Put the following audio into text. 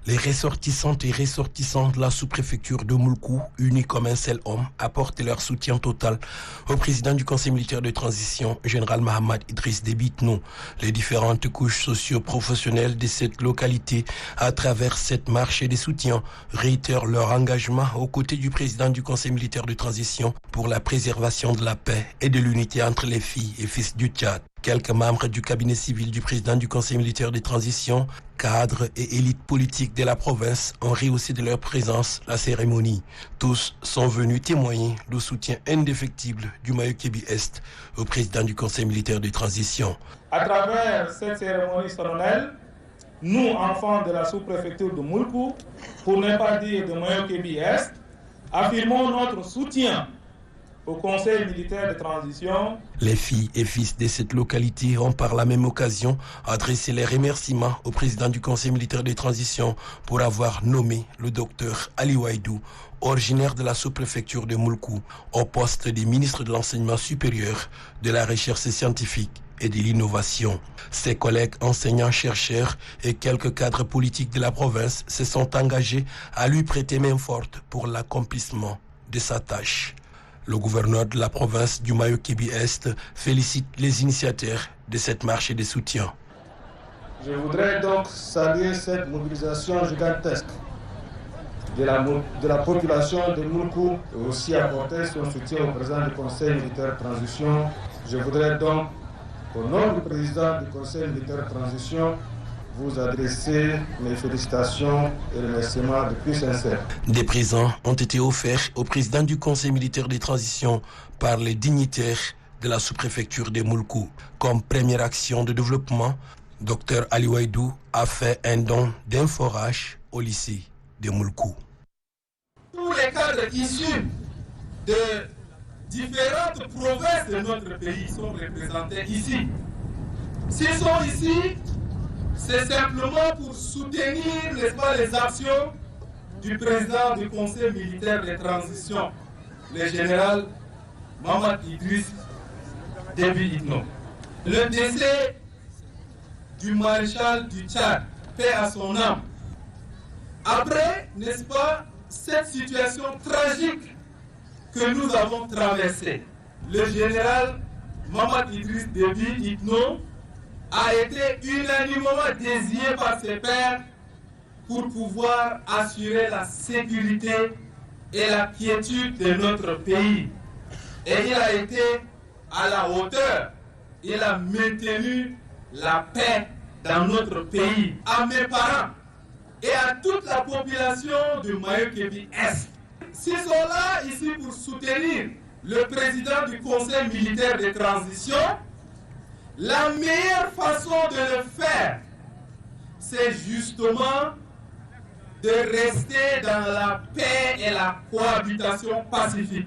Les ressortissantes et ressortissants de la sous-préfecture de Moulkou, unis comme un seul homme, apportent leur soutien total au président du Conseil militaire de transition, général Mahamad Idriss Déby Itno. Les différentes couches socio-professionnelles de cette localité, à travers cette marche et des soutiens, réitèrent leur engagement aux côtés du président du Conseil militaire de transition pour la préservation de la paix et de l'unité entre les filles et fils du Tchad. Quelques membres du cabinet civil du président du Conseil militaire de transition, cadres et élites politiques de la province ont rehaussé de leur présence la cérémonie. Tous sont venus témoigner du soutien indéfectible du Mayo-Kébi-Est au président du Conseil militaire de transition. À travers cette cérémonie solennelle, nous, enfants de la sous-préfecture de Moulkou, pour ne pas dire de Mayo-Kébi-Est, affirmons notre soutien au Conseil militaire de transition. Les filles et fils de cette localité ont par la même occasion adressé les remerciements au président du Conseil militaire de transition pour avoir nommé le docteur Ali Waïdou, originaire de la sous-préfecture de Moulkou, au poste de ministre de l'enseignement supérieur, de la recherche scientifique et de l'innovation. Ses collègues enseignants-chercheurs et quelques cadres politiques de la province se sont engagés à lui prêter main forte pour l'accomplissement de sa tâche. Le gouverneur de la province du Mayo-Kébi-Est félicite les initiateurs de cette marche de soutien. Je voudrais donc saluer cette mobilisation gigantesque de la population de Moulkou et aussi apporter son soutien au président du Conseil militaire de transition. Je voudrais donc, au nom du président du Conseil militaire de transition, vous adresser mes félicitations et remerciements les plus sincères. Des présents ont été offerts au président du Conseil militaire de transition par les dignitaires de la sous-préfecture de Moulkou. Comme première action de développement, Dr Ali Waïdou a fait un don d'un forage au lycée de Moulkou. Tous les cadres issus de différentes provinces de notre pays sont représentés ici. S'ils sont ici, c'est simplement pour soutenir, n'est-ce pas, les actions du président du Conseil militaire de transition, le général Mahamad Idriss Déby Itno. Le décès du maréchal du Tchad, paix à son âme. Après, n'est-ce pas, cette situation tragique que nous avons traversée, le général Mahamad Idriss Déby Itno a été unanimement désigné par ses pairs pour pouvoir assurer la sécurité et la quiétude de notre pays. Et il a été à la hauteur, il a maintenu la paix dans notre pays. À mes parents et à toute la population du Mayo-Kébi-Est, s'ils sont là ici pour soutenir le président du Conseil militaire de transition, la meilleure façon de le faire, c'est justement de rester dans la paix et la cohabitation pacifique.